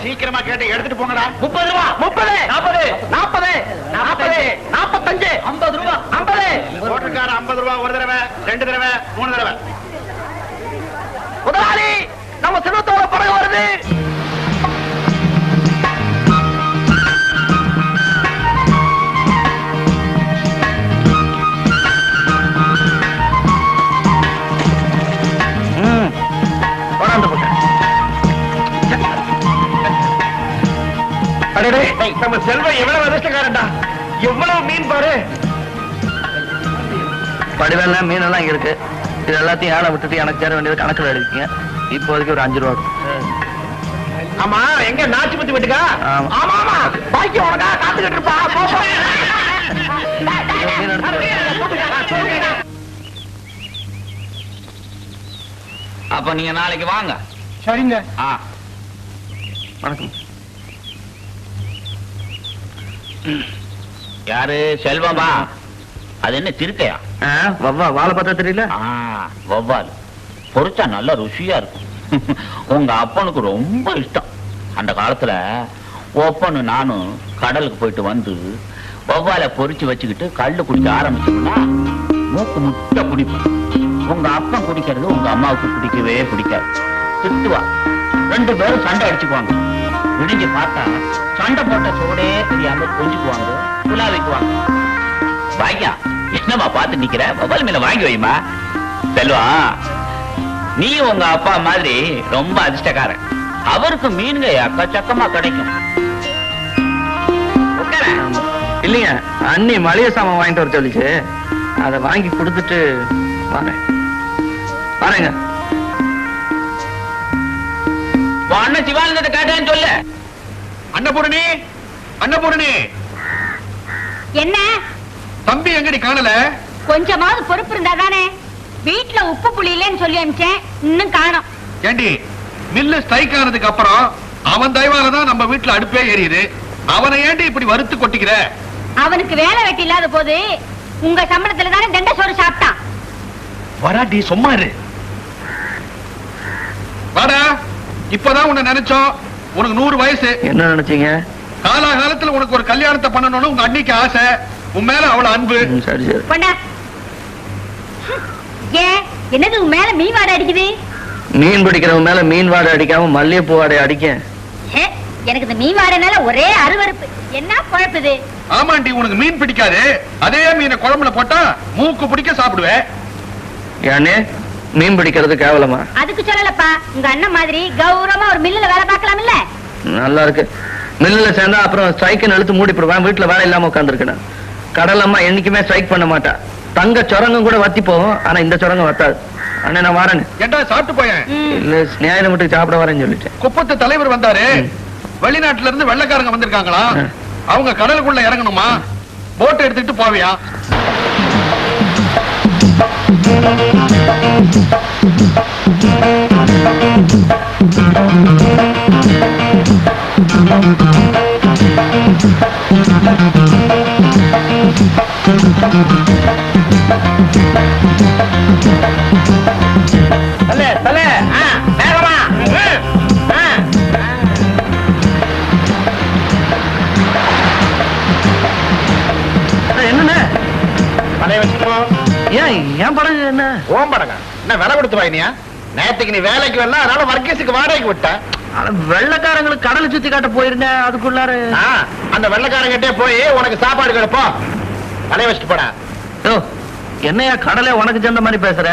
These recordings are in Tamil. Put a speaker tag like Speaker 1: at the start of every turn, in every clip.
Speaker 1: சீக்கிரமா கேட்டு எடுத்துட்டு போங்கடா.
Speaker 2: 30 ரூபா, 30, 40, 40, 45, 50 ரூபா, 50.
Speaker 1: ஓட்டுக்கார 50 ரூபா ஒரு தடவை, 2 தடவை, 3 தடவை.
Speaker 2: முதலாளி, நம்ம செல்வத்தோட படகு வருது.
Speaker 1: நம்ம செல்வம் எவ்வளவு அதிர்ஷ்டக்காரன்டா. எவ்வளவு மீன் பாரு.
Speaker 3: படிவெல்லாம் மீன் எல்லாம் இருக்கு. இது எல்லாத்தையும் ஏழை விட்டுட்டு எனக்கு சேர வேண்டியது கணக்கில் எடுக்கீங்க. இப்போதைக்கு ஒரு 5 ரூபா.
Speaker 1: ஆமா, எங்க நாச்சு பத்தி விட்டுக்கா? ஆமா ஆமா, பாக்கி உனக்கா காத்துக்கிட்டு இருப்பா.
Speaker 2: அப்ப நீங்க நாளைக்கு வாங்க.
Speaker 1: சரிங்க.
Speaker 3: வணக்கம்.
Speaker 2: யாரு? செல்வமா? அது என்ன திருக்கையா?
Speaker 3: வாழை பார்த்தா தெரியல.
Speaker 2: வவ்வால் பொரிச்சா நல்லா ருசியா இருக்கும். உங்க அப்பனுக்கு ரொம்ப இஷ்டம். அந்த காலத்துல ஒப்பனு நானும் கடலுக்கு போயிட்டு வந்து வவ்வாலை பொரிச்சு வச்சுக்கிட்டு கல்லு குடிக்க ஆரம்பிச்சோம்னா மூக்கு முட்டை குடிப்போம். உங்க அப்பன் குடிக்கிறது உங்க அம்மாவுக்கு பிடிக்கவே பிடிக்காது. திட்டுவா. 2 பேரும் சண்டை அடிச்சுக்குவாங்க. விடிஞ்சு பார்த்தா சண்டை போட்ட சோடே தெரியாம கொஞ்சுக்குவாங்க, புலாவிக்குவாங்க. வாங்கியா, என்னமா பார்த்து நிக்கிற? மொபைல் மேல வாங்கி வைமா. செல்வா, நீ உங்க அப்பா மாதிரி ரொம்ப அதிர்ஷ்டக்காரன். அவருக்கு மீன்க எக்கச்சக்கமா கிடைக்கும்.
Speaker 3: இல்லைங்க, அண்ணி மளிகை சாமான் வாங்கிட்டு வர சொல்லிச்சு. அதை வாங்கி கொடுத்துட்டு வரேன். வரேங்க.
Speaker 2: அண்ணன் சிவானந்தத்தை கேட்டேன்னு சொல்லு.
Speaker 1: அன்னபூரணி, அன்னபூரணி.
Speaker 4: என்ன
Speaker 1: தம்பி எங்கடி காணல?
Speaker 4: கொஞ்சமாவது பொறுப்பு இருந்தா தானே. வீட்டுல உப்பு புளி இல்லைன்னு சொல்லி அனுப்பிச்சேன், இன்னும் காணோம்.
Speaker 1: ஏண்டி, மில்லு ஸ்ட்ரைக் ஆனதுக்கு அப்புறம் அவன் தயவாலதான் நம்ம வீட்டுல அடுப்பே எரியுது. அவனை ஏண்டி இப்படி வறுத்து கொட்டிக்கிற?
Speaker 4: அவனுக்கு வேலை வெட்டி இல்லாத போது உங்க சம்பளத்துல தானே தண்ட சோறு சாப்பிட்டான்.
Speaker 1: வராட்டி சும்மா இரு. வாடா, இப்பதான் உன்னை நினைச்சோம். உனக்கு 100 வயசு.
Speaker 3: என்ன நினைச்சீங்க?
Speaker 1: காலாகாலத்துல உனக்கு ஒரு கல்யாணத்தை பண்ணணும்னு உங்க அன்னைக்கு ஆசை. உன் மேல அவ்வளவு அன்பு.
Speaker 3: சரி சரி.
Speaker 4: ஏன் என்னது உன் மேல மீன் வாடை அடிக்குது?
Speaker 3: மீன் பிடிக்கிறவன் மேல மீன் வாடை அடிக்காம மல்லிகைப்பூ வாடை அடிக்க.
Speaker 4: எனக்கு இந்த மீன் வாடைனால ஒரே அருவருப்பு. என்ன குழப்புது?
Speaker 1: ஆமாண்டி, உனக்கு மீன் பிடிக்காது. அதே மீனை குழம்புல போட்டா மூக்கு பிடிக்க சாப்பிடுவேன்.
Speaker 3: ஏன்னே மீன் பிடிக்கிறது கேவலமா?
Speaker 4: அதுக்கு சொல்லலப்பா. உங்க அண்ணன் மாதிரி கௌரவமா ஒரு மில்லுல வேலை பார்க்கலாம் இல்ல?
Speaker 3: நல்லா இருக்கு. மில்லுல சேர்ந்தா அப்புறம் ஸ்ட்ரைக்கு இழுத்து மூடிப்படுவேன். வீட்டுல வேலை இல்லாம உட்காந்துருக்கேன். கடல் அம்மா என்னைக்குமே ஸ்ட்ரைக் பண்ண மாட்டா. தங்க சுரங்கம் கூட வத்தி போகும், ஆனா இந்த சுரங்கம் வத்தாது. அண்ணே நான் வரேன்.
Speaker 1: ஏண்டா சாப்பிட்டு போயேன்?
Speaker 3: இல்ல ஸ்நேகிதம் மட்டும் சாப்பிட வரேன்னு சொல்லிட்டேன்.
Speaker 1: குப்பத்து தலைவர் வந்தாரு. வெளிநாட்டுல இருந்து வெள்ளைக்காரங்க வந்திருக்காங்களா? அவங்க கடலுக்குள்ள இறங்கணுமா? போட் எடுத்துட்டு போவியா?
Speaker 3: என்னண்ணே
Speaker 1: பழைய வச்சுக்கோ.
Speaker 3: ஏன் படகு என்ன?
Speaker 1: ஓம் படங்க என்ன விலை கொடுத்து வாங்கினியா? நேத்துக்கு நீ வேலைக்கு வரல, அதனால வர்க்கீஸுக்கு வாடகைக்கு விட்ட.
Speaker 3: வெள்ளைக்காரங்களுக்கு கடலை சுத்தி காட்ட போயிருந்தேன். அதுக்குள்ளார
Speaker 1: அந்த வெள்ளைக்காரங்கிட்டே போய் உனக்கு சாப்பாடு கிடைப்போம். பழைய வச்சுட்டு போட.
Speaker 3: என்னையா கடலை உனக்கு சேர்ந்த மாதிரி பேசுற?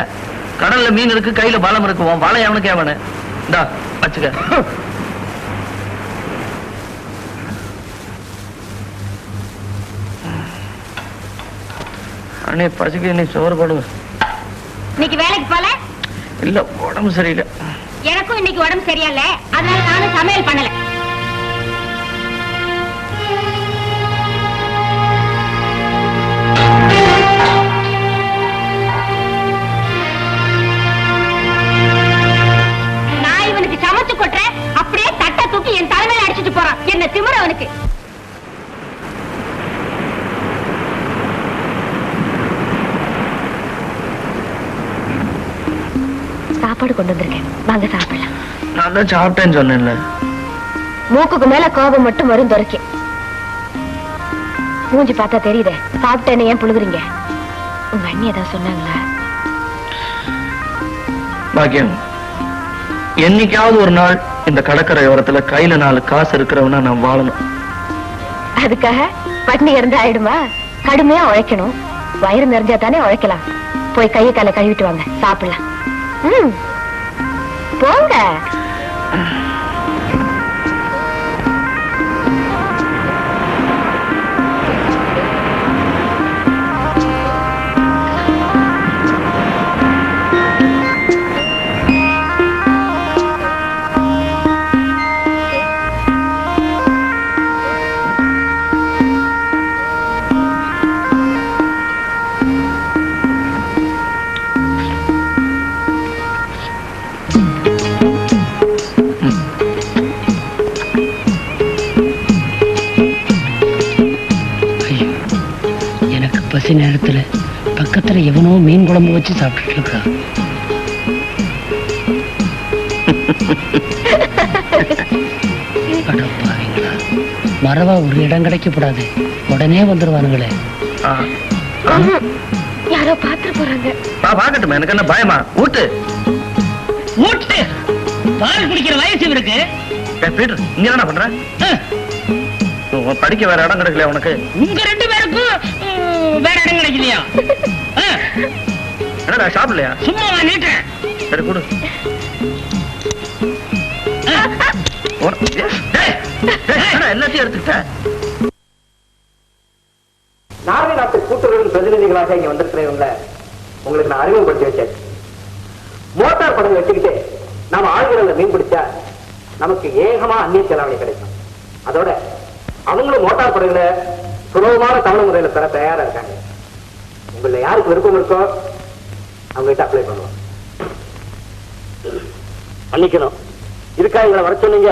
Speaker 3: கடல்ல மீன் இருக்கு, கையில பலம் இருக்கு. உன் வலை அவனுக்கு அவனு இந்தா வச்சுக்க. அண்ணே பசிக்கு நீ சோறு போடுங்க.
Speaker 4: இன்னைக்கு வேலைக்கு போல?
Speaker 3: இல்ல உடம்பு சரியில்லை.
Speaker 4: எனக்கும் இன்னைக்கு உடம்பு சரியில்ல, அதனால நானும் சமையல் பண்ணல. நான் இவனுக்கு சமைச்சு கொட்டுறேன், அப்படியே தட்டை தூக்கி என் தலைமையில அடிச்சுட்டு போறான். என்ன திமிர அவனுக்கு. சாப்பாடு கொண்டு வந்திருக்கேன், வாங்க சாப்பிடலாம்.
Speaker 3: நான் தான் சாப்பிட்டேன்னு சொன்னேன்ல.
Speaker 5: மூக்குக்கு மேல கோபம் மட்டும் வரும் துறைக்கு. மூஞ்சி பார்த்தா தெரியுதே, சாப்பிட்டேன்னு ஏன் புழுகுறீங்க? உங்க அண்ணி ஏதாவது சொன்னாங்களா?
Speaker 3: பாக்கியம், என்னைக்காவது ஒரு நாள் இந்த கடற்கரை ஓரத்துல கையில 4 காசு இருக்கிறவனா நான் வாழணும்.
Speaker 5: அதுக்காக பட்னி இருந்தா ஆயிடுமா? கடுமையா உழைக்கணும். வயிறு நிறைஞ்சா தானே உழைக்கலாம். போய் கையை காலை கழுவிட்டு வாங்க, சாப்பிடலாம். போங்க.
Speaker 6: பசி நேரத்துல பக்கத்துல எவனோ மீன் குழம்பு வச்சு சாப்பிட்டுட்டு இருக்கா. அடப்பாவீங்களா, மறவா ஒரு இடம் கிடைக்கப்படாது, உடனே வந்துருவானுங்களே.
Speaker 5: யாரோ பாத்து போறாங்க.
Speaker 3: பாக்கட்டும், எனக்கு என்ன பயமா? ஊட்டு
Speaker 6: ஊட்டு. பால் குடிக்கிற வயசு இருக்கு.
Speaker 3: பீட்டர், இங்க என்ன பண்ற? படிக்க வேற இடம் கிடைக்கல உனக்கு?
Speaker 6: உங்க 2 பேருக்கும் வேற இடம் கிடைக்கலையா?
Speaker 3: என்னடா சாப்பிடலையா?
Speaker 6: சும்மா நீட்டேன்.
Speaker 3: சரி கொடு. எல்லாத்தையும் எடுத்துக்கிட்ட.
Speaker 7: நார்வே நாட்டு கூட்டுறவு பிரதிநிதிகளாக இங்க வந்திருக்கிறவங்கள உங்களுக்கு நான் அறிமுகப்படுத்தி வச்சேன். மோட்டார் படகு வச்சுக்கிட்டு நாம ஆழ்கடல்ல மீன் பிடிச்சா நமக்கு ஏகமா அந்நிய செலாவணி கிடைக்கும். அதோட அவங்களும் மோட்டார் படகுல சுலபமான தமிழ் முறையில பெற தயாரா இருக்காங்க. உங்களை யாருக்கு விருப்பம் இருக்கோ அவங்க கிட்ட அப்ளை பண்ணுவோம். பண்ணிக்கணும். இதுக்கா எங்களை வர சொன்னீங்க?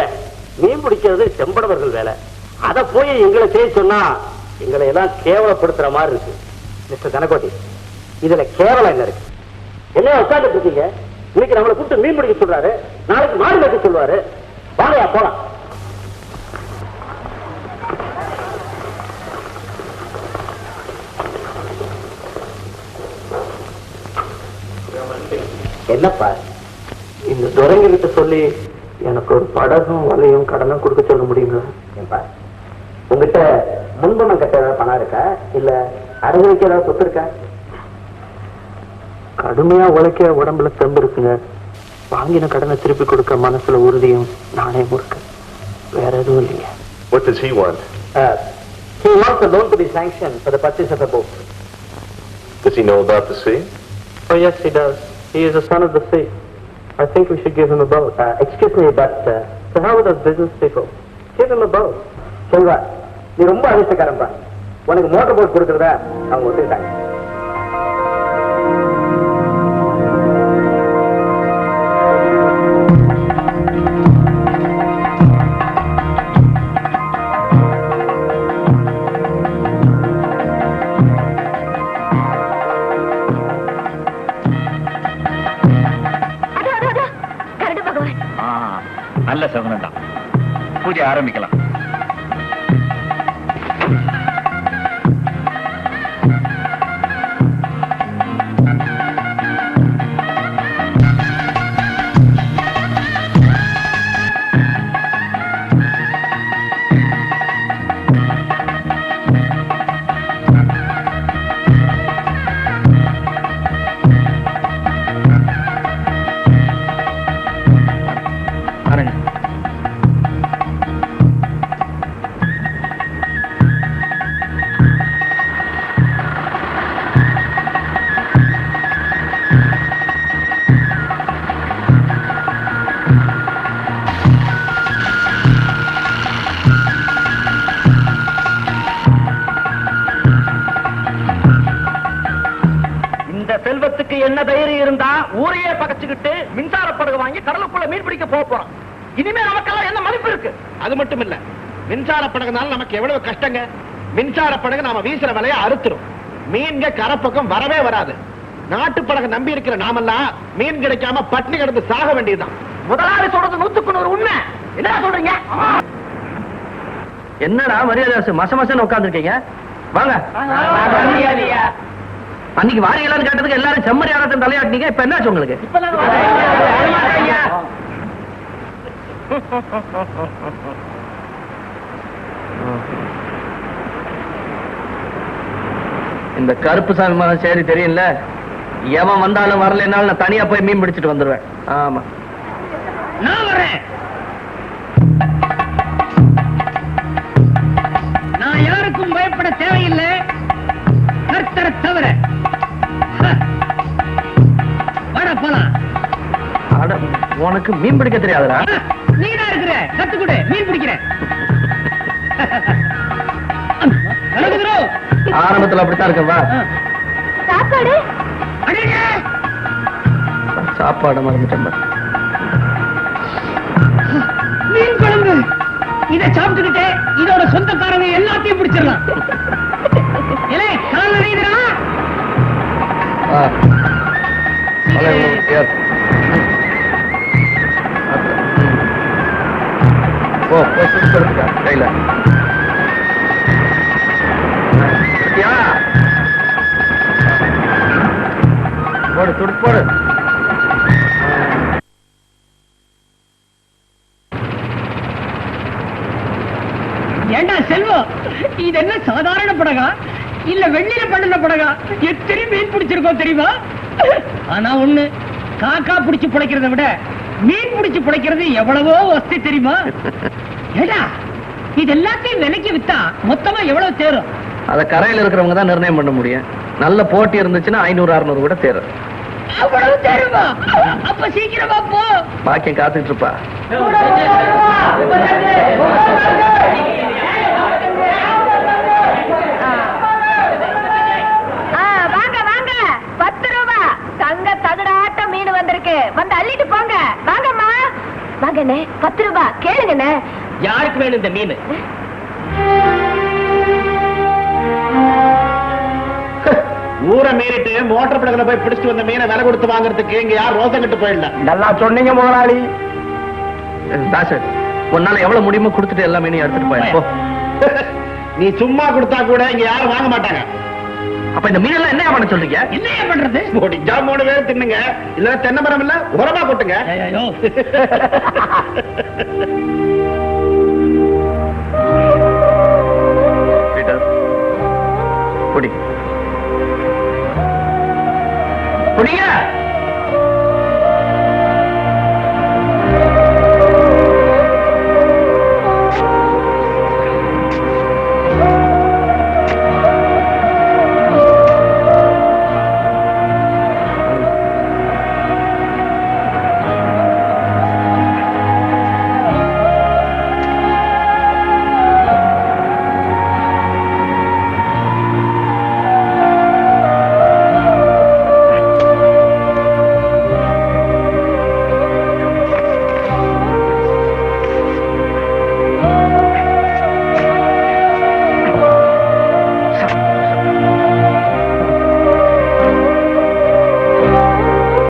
Speaker 7: மீன் பிடிக்கிறது செம்படவர்கள் வேலை. அதை போய் எங்களை செய்ய சொன்னா எங்களை எல்லாம் கேவலப்படுத்துற மாதிரி இருக்கு. மிஸ்டர் தனகோட்டி, இதுல கேவலம் என்ன இருக்கு? என்ன உட்கார்ந்துட்டு இருக்கீங்க? இன்னைக்கு நம்மளை கூப்பிட்டு மீன் பிடிக்க சொல்றாரு, நாளைக்கு மாடு வைக்க சொல்லுவாரு. வாங்கயா போலாம். என்னப்பா இந்த துறைங்கிட்ட சொல்லி எனக்கு ஒரு படகும் வலையும் கடனும் கொடுக்க சொல்ல முடியுங்களா? ஏன்பா உங்ககிட்ட முன்பணம் கட்ட ஏதாவது பணம் இருக்கா, இல்ல அறுவடைக்கு ஏதாவது சொத்து இருக்கா? கடுமையா உழைக்க உடம்புல தெம்பு இருக்குங்க. வாங்கின கடனை திருப்பி கொடுக்க மனசுல உறுதியும் நானே முறுக்க. வேற எதுவும் இல்லைங்க.
Speaker 8: What does he want?
Speaker 7: He wants a loan to be sanctioned for the purchase of a boat.
Speaker 8: Does he know about the sea?
Speaker 7: Oh yes, he does. He is a son of the sea. I think we should give him a boat. Excuse me, but so how are those business people? Give him a boat. சொல்வா, நீ ரொம்ப அதிர்ஷ்டக்காரன்பா. உனக்கு மோட்டர் போட் கொடுக்கறதா அவங்க ஒத்துக்கிட்டாங்க.
Speaker 2: நல்ல சகுனம் தான். பூஜை ஆரம்பிக்கலாம்.
Speaker 3: செல்வத்துக்கு என்ன தைரியம் இருந்தா ஊரையே பகச்சுக்கிட்டு மின்சார படகு வாங்கி கடலுக்குள்ள மீன் பிடிக்க போறோம். இனிமே நமக்கெல்லாம் என்ன மதிப்பு இருக்கு? அது மட்டும் இல்ல, மின்சார படகுனால நமக்கு எவ்வளவு கஷ்டங்க. மின்சார படகு நாம வீசுற விலையை அறுத்துரும். மீன்க கரப்பக்கம் வரவே வராது. நாட்டு படகு நம்பி இருக்கிற நாமெல்லாம் மீன் கிடைக்காம பட்டினி கிடந்து சாக வேண்டியதுதான். முதலாளி சொல்றது 100க்கு 100 உண்மை. என்ன சொல்றீங்க? என்னடா மரியாதை மசமசன்னு உட்காந்துருக்கீங்க? வாங்க. அன்னைக்கு வாரியலான்னு கேட்டதுக்கு எல்லாரும் செம்மறியாளத்தின் தலையாட்டினீங்க. இப்ப என்னாச்சு உங்களுக்கு? இந்த கருப்பு சாமி மகன் சரி தெரியல. எவன் வந்தாலும் வரலனாலும் நான் தனியா போய் மீன் பிடிச்சிட்டு வந்துருவேன். ஆமா,
Speaker 6: நான் வரேன். நான் யாருக்கும் பயப்பட தேவையில்லை, கர்த்தரை தவிர. வட போலாம்.
Speaker 3: அட, உனக்கு மீன் பிடிக்க தெரியாதுடா?
Speaker 6: நீடா இருக்கிற கத்துக்கூட மீன் பிடிக்கிறேன்.
Speaker 3: ஆரம்பத்துல அப்படித்தான் இருக்கவா?
Speaker 5: சாப்பாடு
Speaker 3: சாப்பாடு மறந்துட்டேன்.
Speaker 6: மீன் குழம்பு இதை சாப்பிட்டுக்கிட்டே இதோட சொந்தக்காரங்க எல்லாத்தையும் பிடிச்சிடலாம்.
Speaker 3: கையில போடு, துடு போடு.
Speaker 6: ஏண்டா செல்வம், இது என்ன சாதாரண படகா இல்ல வெள்ளியில பண்ணின படகா? எத்தனை மீன் பிடிச்சிருக்கோம் தெரியுமா? ஆனா ஒண்ணு, காக்கா பிடிச்சு பிழைக்கிறத விட மீன் பிடிச்சு பிழைக்கிறது எவ்வளவோ வசதி தெரியுமா? ஏடா, இது எல்லாத்தையும் விலைக்கு வித்தா மொத்தமா எவ்வளவு தேரும்?
Speaker 3: அத கரையில இருக்கிறவங்க தான் நிர்ணயம் பண்ண முடியும். நல்ல போட்டி இருந்துச்சுன்னா 500-600 கூட தேரும்.
Speaker 6: அவ்வளவு தேருமா? அப்ப சீக்கிரமா போ.
Speaker 3: பாக்கியம் காத்துட்டு இருப்பா.
Speaker 5: வாங்க வாங்க, 10 ரூபா தங்க தகடாட்ட மீன் வந்திருக்கு. வந்து அள்ளிட்டு போங்க. வாங்கம்மா வாங்கண்ணே, 10 ரூபா கேளுங்கண்ணே.
Speaker 6: யாருக்கு வேணும் இந்த மீன்?
Speaker 3: ஊரை மீறிட்டு மோட்டர் படகுல போய் பிடிச்சிட்டு வந்த மீனை விலை கொடுத்து வாங்குறதுக்கு இங்க யார் ரோசம் கட்டு போயிடல. நல்லா சொன்னீங்க முதலாளி. தாசர், உன்னால எவ்வளவு முடியுமோ கொடுத்துட்டு எல்லா மீனையும் எடுத்துட்டு போய் போ. நீ சும்மா கொடுத்தா கூட இங்க யாரும் வாங்க மாட்டாங்க. அப்ப இந்த மீனெல்லாம் என்ன பண்ண சொல்றீங்க?
Speaker 6: என்ன பண்றது?
Speaker 3: முடிஞ்சா 3 பேர் தின்னுங்க, இல்ல தென்னை மரம் இல்ல உரமா கொட்டுங்க. பீட்டர், குடி குடிங்க.